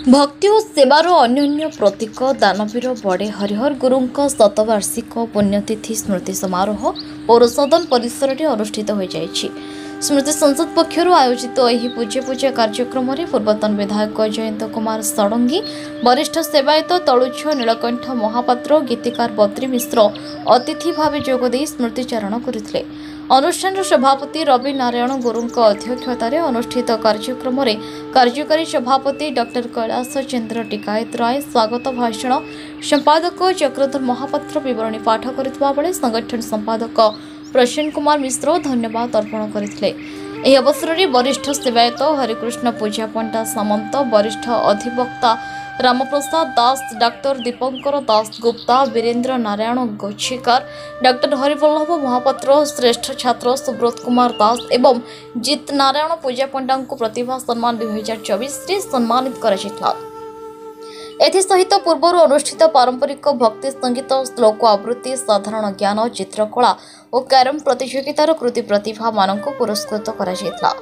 भक्ति और सेवार अन्योन्य प्रतीक दानवीर बड़े हरिहर गुरुं शतवार्षिक पुण्यतिथि स्मृति समारोह पौर सदन परिसर में अनुष्ठित हो जाएगी। स्मृति संसद पक्षर आयोजित यह पूज्य पूजा कार्यक्रम में पूर्वतन विधायक जयंत कुमार षडंगी, वरिष्ठ सेवायत तलुच्छ नीलकंठ महापात्र, गीतिकार बद्री मिश्र अतिथि भाव जोगदे स्मृतिचारण करते। अनुष्ठान सभापति रवि नारायण गुरुं अध्यक्षतार अनुष्ठित कार्यक्रम में कार्यकारी सभापति डॉक्टर कैलाश चंद्र टिकायत राय स्वागत भाषण, संपादक चक्रधर महापात्र विवरणी पाठ करथिबा बेले संगठन संपादक प्रसन्न कुमार मिश्र धन्यवाद अर्पण करथिले। एही अवसर में वरिष्ठ सेवायत हरिकृष्ण पूजा पंडा सामंत, वरिष्ठ अधिवक्ता रामप्रसाद दास, डॉक्टर दीपंकर दास गुप्ता, वीरेन्द्र नारायण गोछीकर, डॉक्टर हरिवल्लभ महापात्र, श्रेष्ठ छात्र सुब्रत कुमार दास एवं जित नारायण पूजा पंडा को प्रतिभा सम्मान 2024 सम्मानित करा। एसहित पूर्वर अनुष्ठित पारंपरिक भक्ति संगीत, श्लोक आवृत्ति, साधारण ज्ञान, चित्रकला और कैरम प्रतियोगितार कृति प्रतिभा मान पुरस्कृत करा।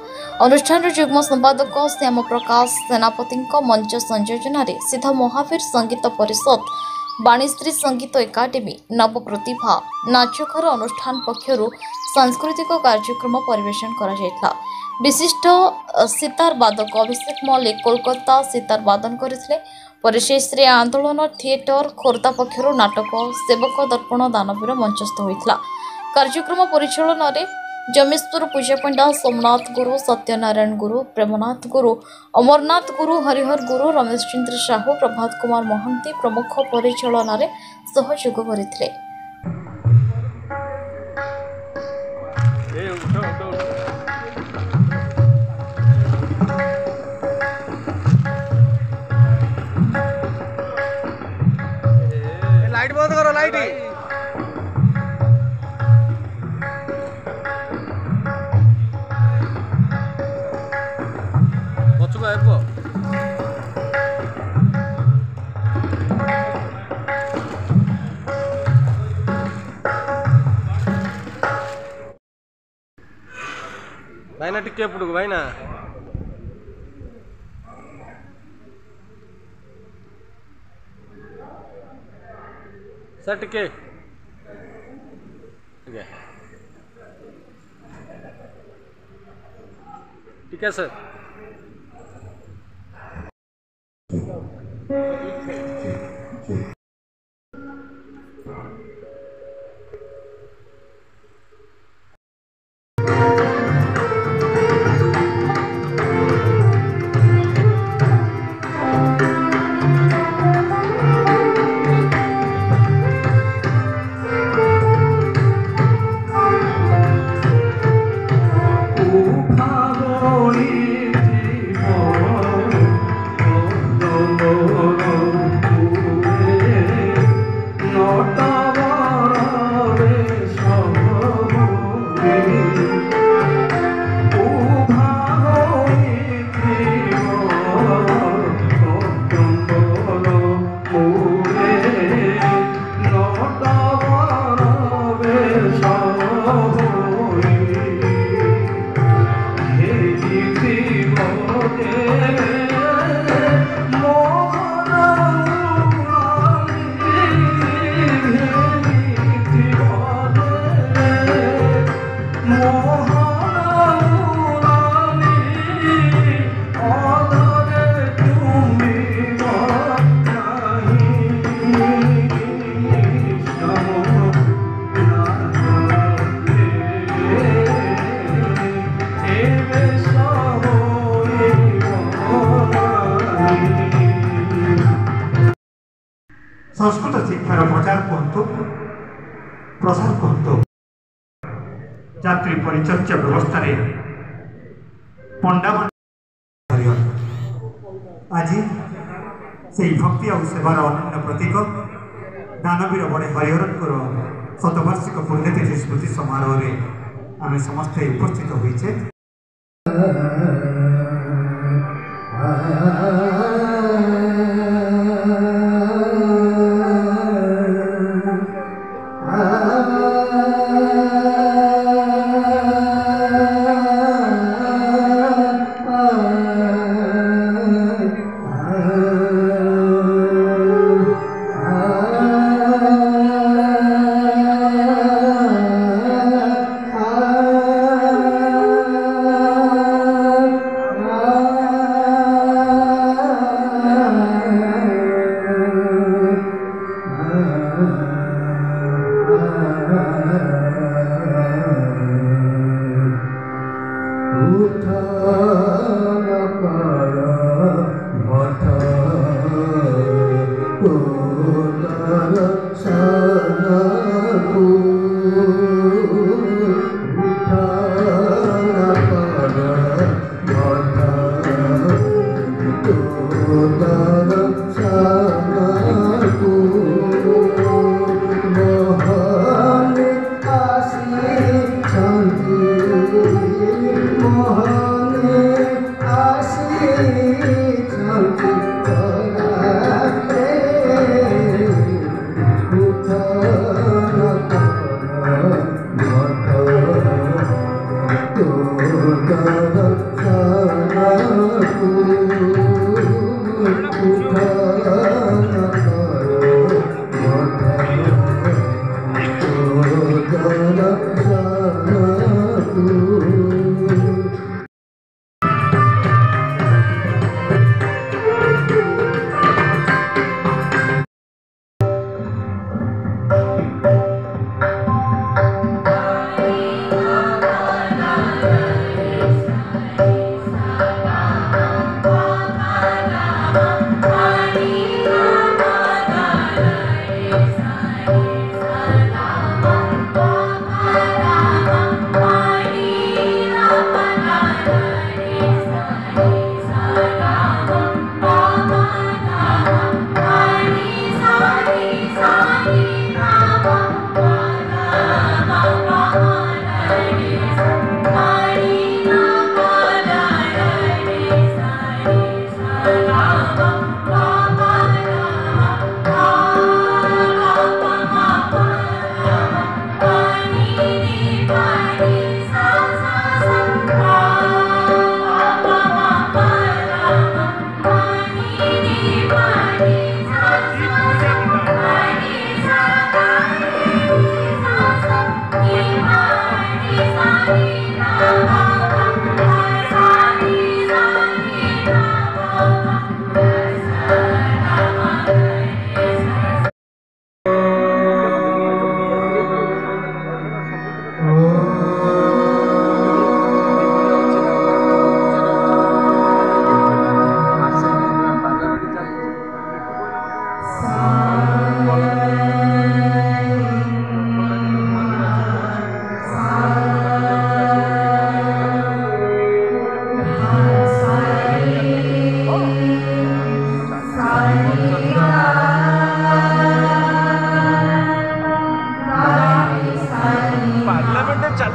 अनुष्ठान युग्म संपादक श्याम प्रकाश सेनापति मंच संयोजन सिद्ध महावीर संगीत परिषद, वाणीश्री संगीत एकाडेमी, नव प्रतिभा नाचघर अनुष्ठान पक्षर सांस्कृतिक कार्यक्रम परिवेशन करा। विशिष्ट सितार वादक अभिषेक मल्लिक कोलकाता सितार वादन करथिले। परिशेष आंदोलन थिएटर खोर्धा पक्षर नाटक सेवक दर्पण दानवीर मंचस्थ होता। कार्यक्रम परिचालन में जमेश्वर पूजा पंडा, सोमनाथ गुरु, सत्यनारायण गुरु, प्रेमनाथ गुरु, अमरनाथ गुरु, हरिहर गुरु, रमेश चंद्र साहू, प्रभात कुमार महंती प्रमुख परिचालन में सहयोग करथिले। लाइट बंद करो, लाइट पछुआ हेब भाईना टिके एपड़ू भाईना सर टिके ठीक है सर। संस्कृत शिक्षार प्रचार कहतु प्रसार कहतु यात्री परिचर्या व्यवस्था पंडा आज से भक्ति और सेवार अनन्य प्रतीक दानवीर बड़े हरिहर शतवार्षिक पुण्यतिथि स्मृति समारोह में आम समस्ते उपस्थित होइछे।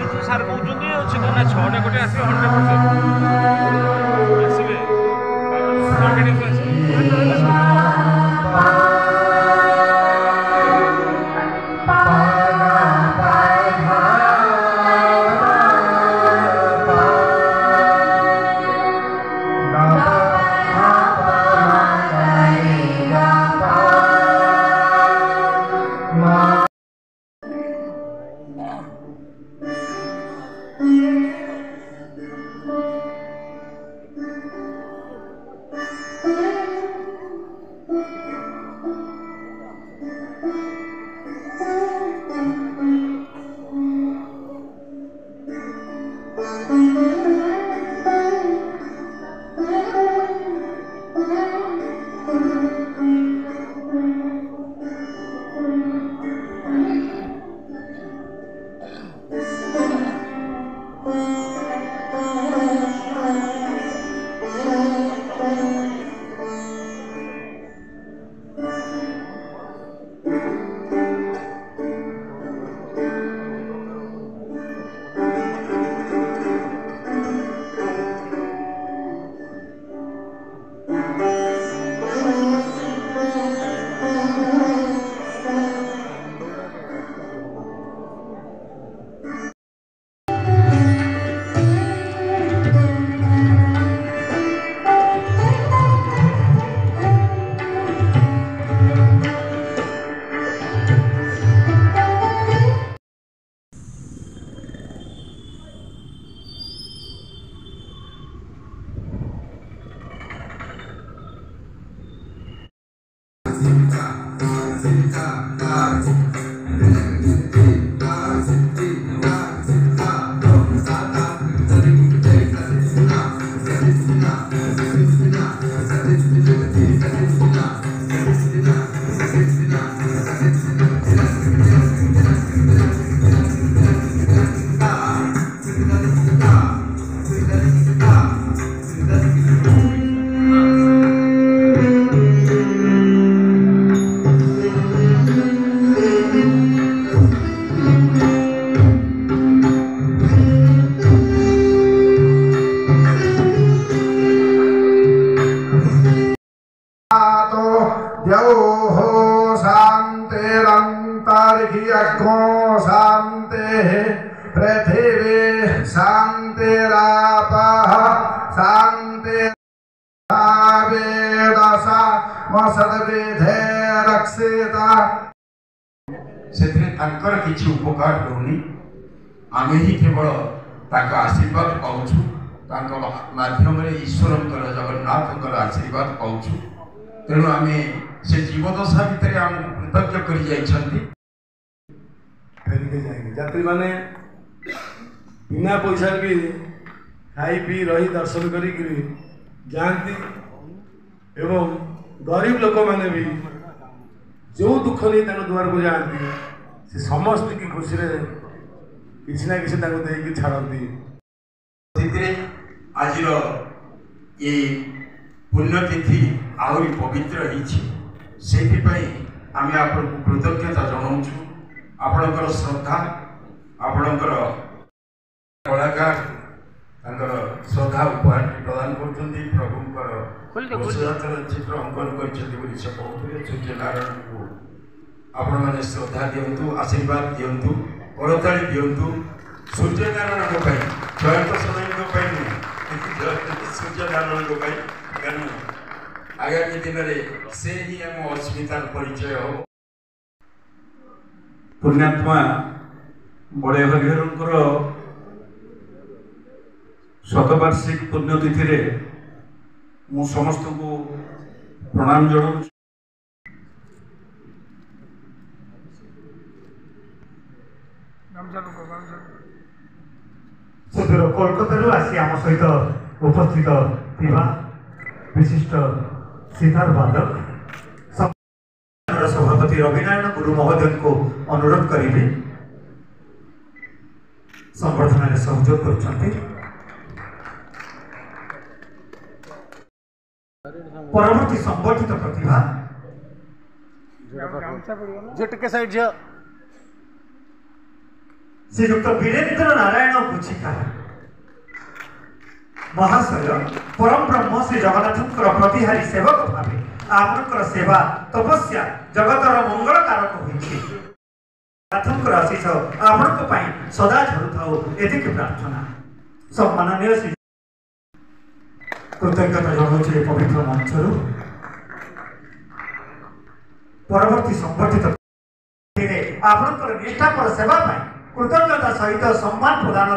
କିଛି ସାର୍ କହୁଛନ୍ତି ଅଛି ନା 6ଟା କୋଟି ଆସିବେ 100% ଆସିବେ କଣ୍ଟିନ୍ୟୁସ୍ ଆସିବେ। शांति पृथ्वी शांतिरापः शांति वेदसा सद्विधे रक्षिता से तांकर किछि उपकार होनी आमे ही केवल ताका आशीर्वाद पाउछु तांको माध्यम रे ईश्वरंकर जगन्नाथंकर आशीर्वाद पाउछु तेणु आमे से जीवदशा भितर आम कृतज्ञ करि जाइछंती फेरिके जाएंगे यात्री माने बिना पैसा भी खाई पी रही दर्शन करी जाती एवं गरीब लोक माने भी जो दुख नहीं द्वार को जाती से समस्त की खुशी रे किसी ना किसी देकी छाड़ती आज ये पुण्यतिथि आहरी पवित्र से आम आप कृतज्ञता जनाऊँ आपणकर श्रद्धा आपणकर कलाकार श्रद्धा उपहार प्रदान कर प्रभुंर चित्र अंकन कर सूर्यनारायण को आपण मैंने श्रद्धा दिंतु आशीर्वाद दिंतु करताली दिंतु सूर्यनारायण जयंत सदैव सूर्यनारायण तेणु आगामी दिन में से ही आम अस्मितार परिचय हो पुण्यात्मा बड़े हरिहर शतवार्षिक पुण्यतिथि रे मु समस्त को प्रणाम जनाऊँ कोलकाता आसी आम सहित उपस्थित विशिष्ट सितार वादक सभापति रविनारायण गुरु महोदय को अनुरोध करेंगे संवर्धन में सहयोग कर परवर्ती संवर्धित प्रतिभा श्रीयुक्त वीरेन्द्र नारायण गुचिका महाशय परम ब्रह्म श्री जगन्नाथंकर प्रतिहारी सेवक भाव आपणकर सेवा तपस्या जगतर मंगल कारक होइछि। जगन्नाथंकर आशीष आपणक पई सदा झरुथाउ एतिक प्रार्थना। सम्माननीय श्री कृतज्ञता जनाउछि पवित्र मंचरु परवर्ती संगठित आपणकर निष्ठापर सेवा पाई कृतज्ञता सहित सम्मान प्रदान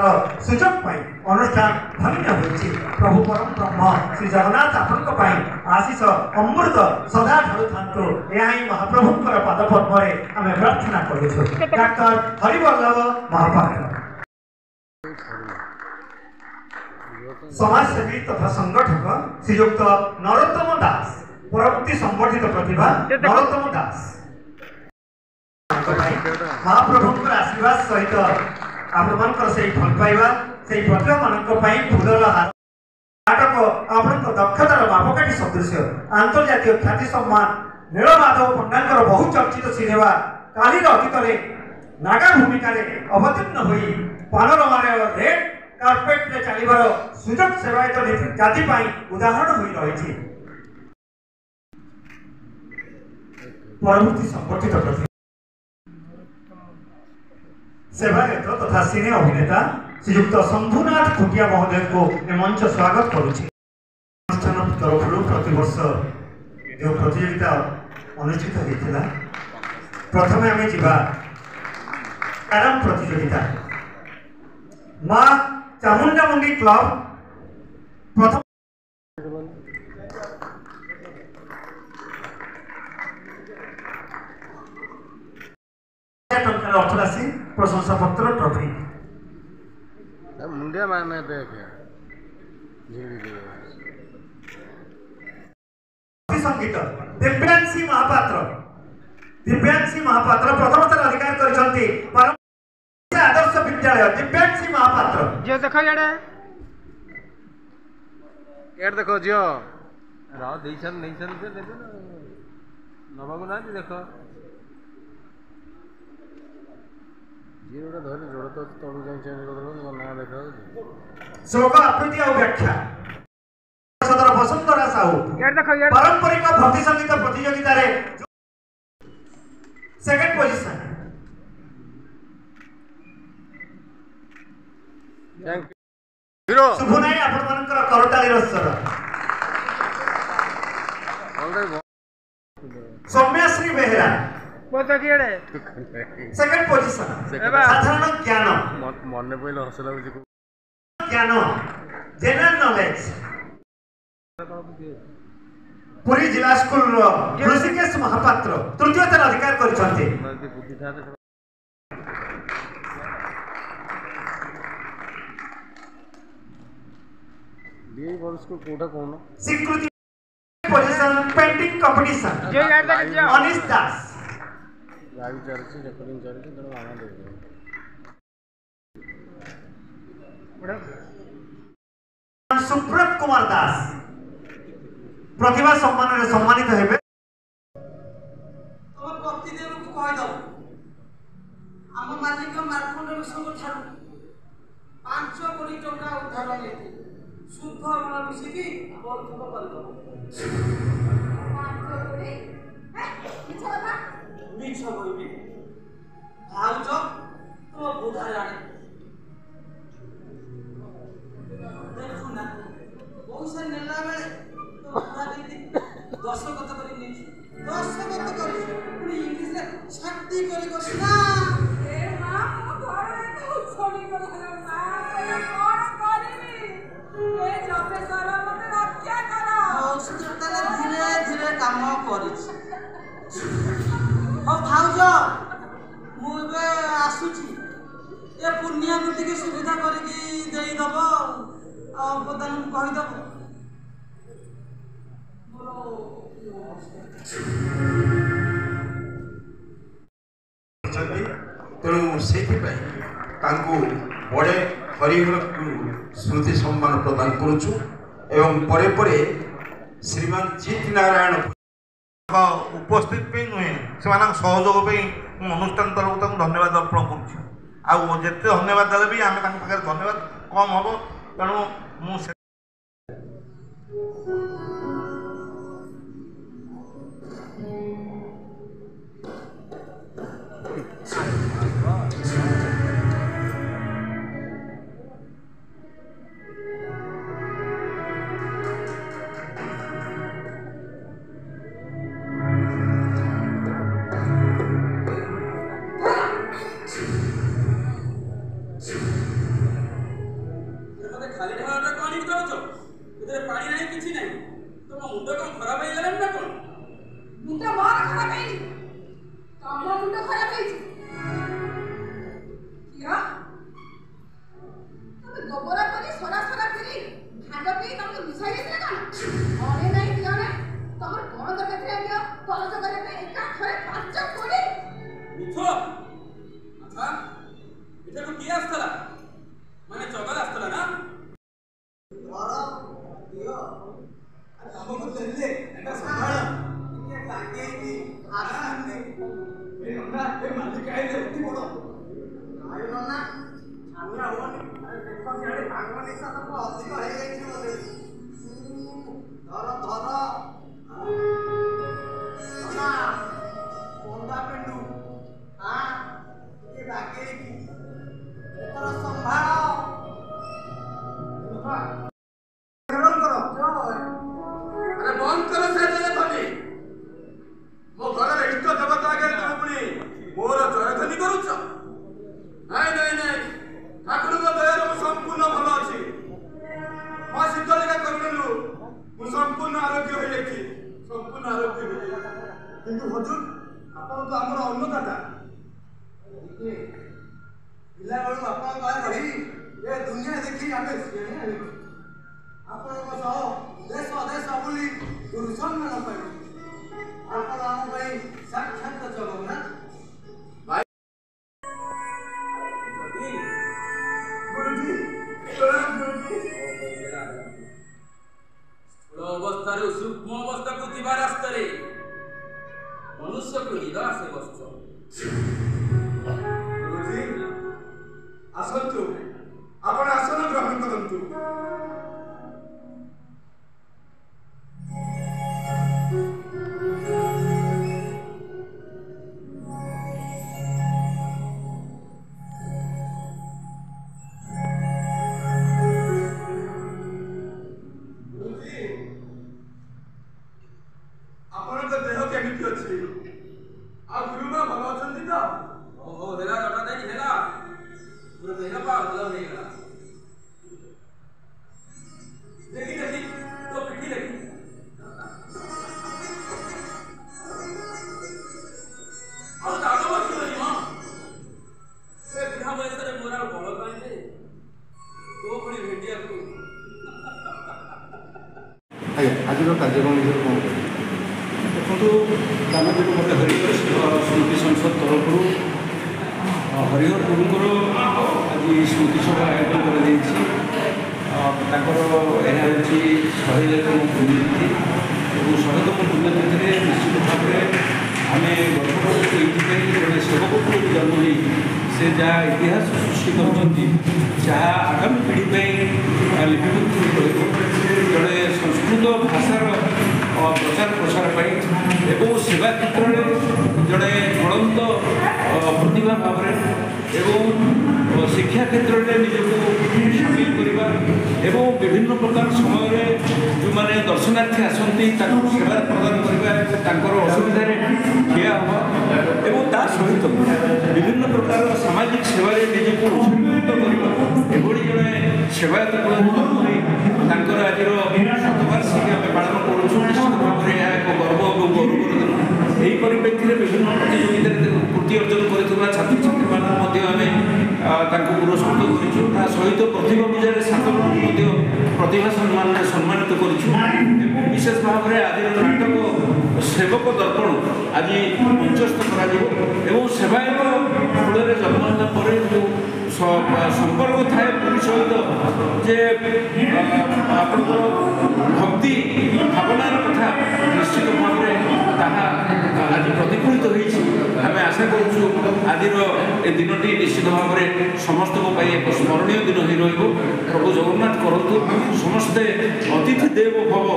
सुजोग पाई अनुष्ठान धन्य होइछि। प्रभु परम ब्रह्म श्री जगन्नाथ आपणक पाई आशीष अमृत सदा ढळुथांतु एहा ही महाप्रभुंकर पाद पद्मरे आमे प्रार्थना करूछु। डॉक्टर हरिवल्लभ महापात्र समाजसेवी तथा संगठक श्रीयुक्त नरोत्तम दास परवर्ती संगठित प्रतिभा नरोत्तम दास महाप्रभुंकर आशीर्वाद सहित आपणकर से भल पाइबा से प्रतिभा मानक फूलर हार नाटक आपणक दक्षतार मापकाठी सदृश आंतर्जातीय ख्याति सम्मान नीलमाधव पंडांकर बहुचर्चित सिनेमा कालीर अतीत नागा भूमिका अवतीर्ण होई पानोरमार रेड कार्पेट रे चलिबार सुजोग सेवायत जाति उदाहरण होई रही। परवर्ती संगठित प्रतिभा सेवायत तथा सिने अभिनेता श्रीयुक्त शंभुनाथ खुटिया महोदय को मंच स्वागत करुछि। अनुष्ठान तरफ प्रतिवर्ष जो प्रतियोगिता अनुष्ठित होता प्रथम आम जा कैरम प्रतियोगिता माँ चामुंडामुंडी क्लब प्रथम अर्थराशि प्रशंसा पत्र ट्रॉफी मुंडिया माने संगीत दिव्यांशी महापात्र प्रथम स्থাन अधिकार करछंती आदर्श विद्यालय दिव्यांशी महापात्र जियो देखो यार देखो जियो राव देइछन नइछन से देखो ना नबागु ना देखो जीरोटा धरि जोड़ तो तळु जाई चेंज करदलो ना देखो श्लोक आकृति और व्याख्या सदर वसुंधरा साहू पारंपरिक भक्ति संगीत प्रतियोगिता रे second position thank you hero शुभ नाही आपण मानकर करताली रस्तर सौम्याश्री बेहरा सेकंड पोजीशन साधारण ज्ञान मन पहिले हस लागुची ज्ञान जनरल नॉलेज पुरी जिला स्कूल ऋषिकेश महापात्र तृतीय स्थान अधिकार करछन्ते। ये बोल स्कूल कोठा कोन स्वीकृति पोजीशन पेंटिंग कंपटीशन अनिश दास लाइव चर्चा रेकॉर्डिंग चर्चा तो आना दे सुब्रत कुमार दास प्रतिभा सम्मान रे सम्मानित हेबे। तुम प्रतिदेव को कह दो आम मालिक मार्कंड विषय ठार 5 कोटी टका उधार लेते शुद्ध ऋण मिसिकी बर्धक कर दो 5 कोटी मिछ कहबी भाउज तो बुधा जाने देखो ना पैसा नेला बेले तो बुधा देती 10 कत करी नहीं 10 कत करी पुनी इंग्लिश रे छाती करी ना ए मां घरे तो छोड़ी कर ना मैं कौन करेबी ए जबे सर मते रक्षा करो औषध तले धीरे धीरे काम करिछ ओ भाउज मु बे आसुची ए पुण्य गुटी के सुविधा करके देई दबो आ बदन कहि दबो तेणु से बड़े हरिहर स्मृति सम्मान प्रदान करुचु एवं परे परे श्रीमान जीत नारायण उपस्थित नुहे से सहयोग अनुष्ठान तरफ धन्यवाद अर्पण करुँ ଆଉ ଯେତେ ଧନ୍ୟବାଦ ଦେଲେ ବି ଆମେ ତାଙ୍କ ପାଖରେ ଧନ୍ୟବାଦ କମ୍ ହେବ। ତେଣୁ ମୁଁ ଖାଲି ଢାଳଟା କଣ କରୁଛ? ଏଥିରେ ପାଣି ନାହିଁ, କିଛି ନାହିଁ। ତମ ମୁଣ୍ଡ କଣ ଖରାପ ହେଇଗଲାଣି ନା କଣ? ମୁଣ୍ଡ ମୋର ଖରାପ ହେଇନି, ତମ ମୁଣ୍ଡ ଖରାପ ହେଇଛି। ତମେ ଗୋବର କରି ସରା କରି ଭାଗ ପିଇ ତମକୁ ମିଶାଇ ଦେଇଥିଲେ କଣ? ଅଣେ ନାହିଁ ଦିଅ ନାହିଁ, ତମର କଣ ଦରକାର ଥିଲା ଦିଅ କରଜ କରିବା ପାଇଁ ଏକା ଥରେ 5 କୋଟି। ମିଛ। ଆଚ୍ଛା ଏଠାକୁ କିଏ ଆସିଥିଲା? ମାନେ ଚଗଲ ଆସିଥିଲା ନା? ତମକୁ ଦେଲେ ଏଟା ସମ୍ଭାଳ ଟିକେ ଲାଗେଇକି ଆସନ୍ତି। ଏ ନନା ଏ ମାଲିକ ଆଇଲେ ଅତି ବଡ଼ ଆରେ ନନା ଛାନିଆ ହବନି। ଆରେ ଦେଖ ସିଆଡ଼େ ଭାଙ୍ଗ ନିଶା ତମକୁ ଅଧିକ ହେଇଯାଇଛି ବୋଧେ। ଧର ନନା ପନ୍ଦା ପେଣ୍ଡୁ ଟିକେ ଲାଗେଇକି ଏଥର ସମ୍ଭାଳ। अरे बंद करो से जयध्वनि। मो घर इष्ट देवता आगे तुम पुणी मोर जयध्वनि करुच? नहीं नहीं नहीं, ठाकुर दयार मु संपूर्ण भल अच्छी। माँ शीतलिका करुणु मु संपूर्ण आरोग्य हो जाइए, संपूर्ण आरोग्य हो जाइए। किंतु हजूर आपण तो आमर अन्नदाता। पिला बेलू आपण रही ए दुनिया देखी आम ଆପଣଙ୍କ ସହ ଦେଶ ଦେଶ ବୁଲି ଗୁରୁ ସମ୍ମାନ ପାଇବୁ। ଆପଣ ଆମ ପାଇଁ ସାକ୍ଷାତ ଜଗନ୍ନାଥ। स्थूल अवस्थारू सूक्ष्म अवस्थाକୁ ଯିବା ରାସ୍ତାରେ ମନୁଷ୍ୟକୁ ନିରାଶ ବସ୍ତ। गुरुजी आसन्तु, आपण आसन ग्रहण करन्तु। ଆଜିର କାର୍ଯ୍ୟକ୍ରମ ବିଷୟରେ କ'ଣ କହିବେ? ଦେଖନ୍ତୁ, ଦାନବୀର ବଡ଼େ ହରିହର ସ୍ମୃତି ସଂସଦ ତରଫରୁ ହରିହର ଗୁରୁଙ୍କର ଆଜି ସ୍ମୃତି ସଭା ଆୟୋଜନ କରାଯାଇଛି। ତାଙ୍କର ଏହା ହେଉଛି 100ତମ ପୁଣ୍ୟତିଥି ଏବଂ 100ତମ ପୁଣ୍ୟତିଥିରେ ନିଶ୍ଚିତ ଭାବରେ ଆମେ ଗର୍ବ କରୁଛୁ ଏଇଥିପାଇଁ ଜଣେ ସେବକ ପୁଅକୁ ଜନ୍ମ ନେଇ ସେ ଯାହା ଇତିହାସ ସୃଷ୍ଟି କରିଛନ୍ତି, ଯାହା ଆଗାମୀ ପିଢ଼ି ପାଇଁ ଲିପିବଦ୍ଧ ରହିବ, ଜଣେ ସଂସ୍କୃତ ଭାଷାର ପ୍ରଚାର ପ୍ରସାର ପାଇଁ ଏବଂ ସେବା କ୍ଷେତ୍ରରେ ଜଣେ ଜ୍ୱଳନ୍ତ ପ୍ରତିଭା ଭାବରେ ଏବଂ ଶିକ୍ଷା କ୍ଷେତ୍ରରେ ନିଜକୁ ସାମିଲ କରିବା ଏବଂ ବିଭିନ୍ନ ପ୍ରକାର ସମୟରେ ଯେଉଁମାନେ ଦର୍ଶନାର୍ଥୀ ଆସନ୍ତି ତାଙ୍କୁ ସେବା ପ୍ରଦାନ କରିବା ଏବଂ ତାଙ୍କର ଅସୁବିଧାରେ ଠିଆ ହେବା ଏବଂ ତା ସହିତ ବିଭିନ୍ନ ପ୍ରକାର ସାମାଜିକ ସେବାରେ ନିଜକୁ ଉତ୍ସର୍ଗୀକୃତ କରିବା, ଏଭଳି ଜଣେ ସେବାୟତ କୂଳରେ ଜନ୍ମ ନେଇ ତାଙ୍କର ଆଜିର ଶତବାର୍ଷିକୀ ଆମେ ପାଳନ କରୁଛୁ। ନିଶ୍ଚିତ ଭାବରେ ଏହା ଏକ ଗର୍ବ ଏବଂ ଗୌରବର ଦିନ। ଏହି ପରିପ୍ରେକ୍ଷୀରେ ବିଭିନ୍ନ ପ୍ରତିଯୋଗିତାରେ କୃତି ଅର୍ଜନ କରିଥିବା ଛାତ୍ରଛାତ୍ରୀମାନଙ୍କୁ ମଧ୍ୟ ଆମେ ତାଙ୍କୁ ପୁରସ୍କୃତ କରିଛୁ। ତା ସହିତ ପ୍ରତିଭା ପୂଜାରେ 7 ଜଣଙ୍କୁ ମଧ୍ୟ ପ୍ରତିଭା ସମ୍ମାନରେ ସମ୍ମାନିତ କରିଛୁ ଏବଂ ବିଶେଷ ଭାବରେ ଆଜିର ନାଟକ ସେବକ ଦର୍ପଣ ଆଜି ମଞ୍ଚସ୍ଥ କରାଯିବ ଏବଂ ସେବାୟତ କୂଳରେ ଜନ୍ମ ହେଲା ପରେ ଯେଉଁ ସମ୍ପର୍କ ଥାଏ ପୁରୀ ସହିତ, ଯେ ଆପଣଙ୍କର ଭକ୍ତି ଭାବନାର କଥା ନିଶ୍ଚିତ ଭାବରେ ତାହା ଆଜି ପ୍ରତିଫଳିତ ହୋଇଛି। ଆମେ ଆଶା କରୁଛୁ ଆଜିର ଏ ଦିନଟି ନିଶ୍ଚିତ ଭାବରେ ସମସ୍ତଙ୍କ ପାଇଁ ଏକ ସ୍ମରଣୀୟ ଦିନ ହୋଇ ରହିବ। ପ୍ରଭୁ ଜଗନ୍ନାଥ କରନ୍ତୁ ସମସ୍ତେ ଅତିଥି ଦେବ ଭବ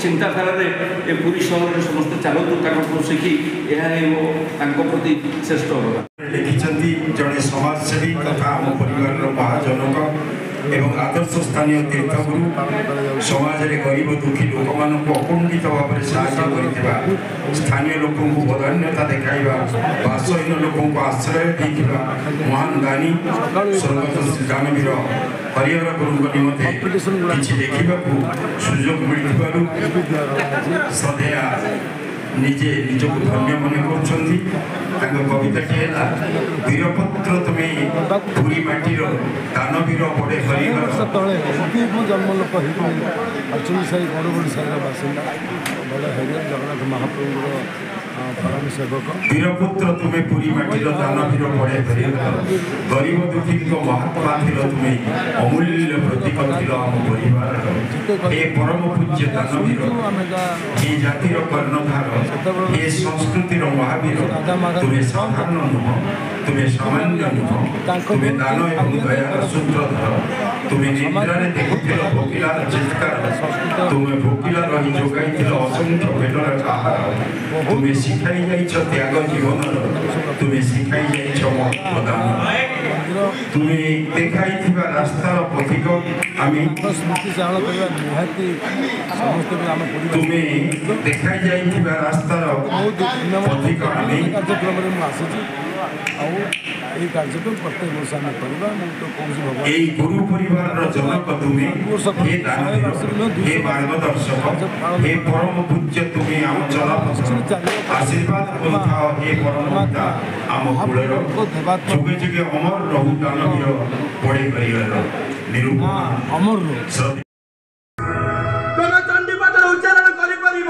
ଚିନ୍ତାଧାରାରେ ଏ ପୁରୀ ସହରରେ ସମସ୍ତେ ଚାଲନ୍ତୁ, ତାଙ୍କଠୁ ଶିଖି ଏହା ହେବ ତାଙ୍କ ପ୍ରତି ଶ୍ରେଷ୍ଠ ଅବଦାନ। লিখিছেন জনে সমাজসেবী তথা আম পরিবারের মহাজনক এবং আদর্শ স্থানীয় তীর্থগুরু সমাজের গরিব দুঃখী লোক অকুণ্ঠিত ভাবে সাহায্য করে স্থানীয় লোক বদান্যতা দেখাইবা বাসহীন লোক আশ্রয় দিয়ে মহান দানী স্বর্গত শ্রী দানবীর হরিহর গুরুঙ্ নিমন্তে কিছু লেখা সুযোগ মিলিবার শ্রদ্ধেয়া নিজে নিজকে ধন্য মনে করছেন। তাঙ্ক কবিতাটি হল বীরপুত্র তুমি পুরী মাটির দানবীর বড়ে হরিহর। জন্ম লোক অর্চনী সাହି গড়গড় ସାହିର ବାସିନ୍ଦା ବଡ଼ ହରିହର ଜଗନ୍ନାଥ ମହାପ୍ରଭୁଙ୍କର ପରମ ସେବକ। ବୀରପୁତ୍ର ତୁମେ ପୁରୀ ମାଟିର ଦାନବୀର ବଡ଼େ ହରିହର। ଗରିବ ଦୁଃଖୀଙ୍କ ମହାତ୍ମା ଥିଲ ତୁମେ, ଅମୂଲ୍ୟ ପ୍ରତୀକ ଥିଲ ଆମ ପରିବାରର। ଏ ପରମ ପୂଜ୍ୟ ଦାନବୀର, ଏ ଜାତିର କର୍ଣ୍ଣଧାର, ଏ ସଂସ୍କୃତିର ମହାବୀର। ତୁମେ ସାଧାରଣ ନୁହଁ, ତୁମେ ସାମାନ୍ୟ ନୁହଁ, ତୁମେ ଦାନ ଏବଂ ଦୟାର ସୂତ୍ରଧର। ତୁମେ ନିଦ୍ରାରେ ଦେଖୁଥିଲ ଭୋକିଲାର ଚିତ୍କାର, ତୁମେ ଭୋକିଲା ରହି ଯୋଗାଇଥିଲ ଅସଂଖ୍ୟ ପେଟର ଆହାର। ତୁମେ ଶିଖାଇ ଯାଇଛ ତ୍ୟାଗ ଜୀବନର, ତୁମେ ଶିଖାଇ ଯାଇଛ ମହତ୍ତ୍ୱଦାନ। ତୁମେ ଦେଖାଇଥିବା ରାସ୍ତାର ପଥିକ ଆମେ, ତୁମେ ଦେଖାଇ ଯାଇଥିବା ରାସ୍ତାର ପଥିକ ଆମେ। କାର୍ଯ୍ୟକ୍ରମରେ ମୁଁ ଆସିଛି ଆଉ এই କାର୍ଯ୍ୟକ୍ରମ ପ୍ରତ୍ୟେକ ବର୍ଷ ଆମେ କରିବା। ମୁଁ ତ କହୁଛି ଭଗବାନ এই গুরু পরিবারের জনক তুমি, হে দানবীর, হে মার্গদর্শক, হে পরম পূজ্য তুমি আম চলাপথ আশীর্বাদ করুথাও। হে পরম পিতা আম কূলের, যুগে যুগে অমর রহু দানবীর বড়ে হরিহর। নিরূপমা ଅମର ତମେ ଚଣ୍ଡୀପାଠର ଉଚ୍ଚାରଣ କରିପାରିବ?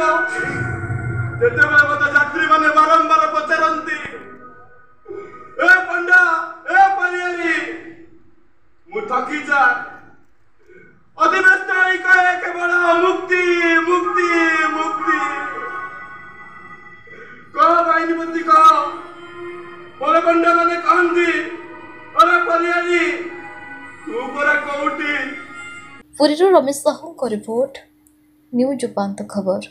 ଯେତେବେଳେ ମୋତେ ଯାତ୍ରୀମାନେ ବାରମ୍ବାର ପଚାରନ୍ତି, ଏ ପଣ୍ଡା, ଏ ପରିହାରୀ, ମୁଁ ଥକିଯାଏ। ଅଧିବେଶ ହୋଇ କହେ କେବଳ ମୁକ୍ତି ମୁକ୍ତି ମୁକ୍ତି। କହ ବାହିନୀପତି କହ। ପରେ ପଣ୍ଡା ମାନେ କହନ୍ତି, ଅରେ ପରିହାରୀ ତୁ ପରା କୋଉଠି? ପୁରୀରୁ ରମେଶ ସାହୁଙ୍କ ରିପୋର୍ଟ, ନ୍ୟୁଜ୍ ଉପାନ୍ତ ଖବର।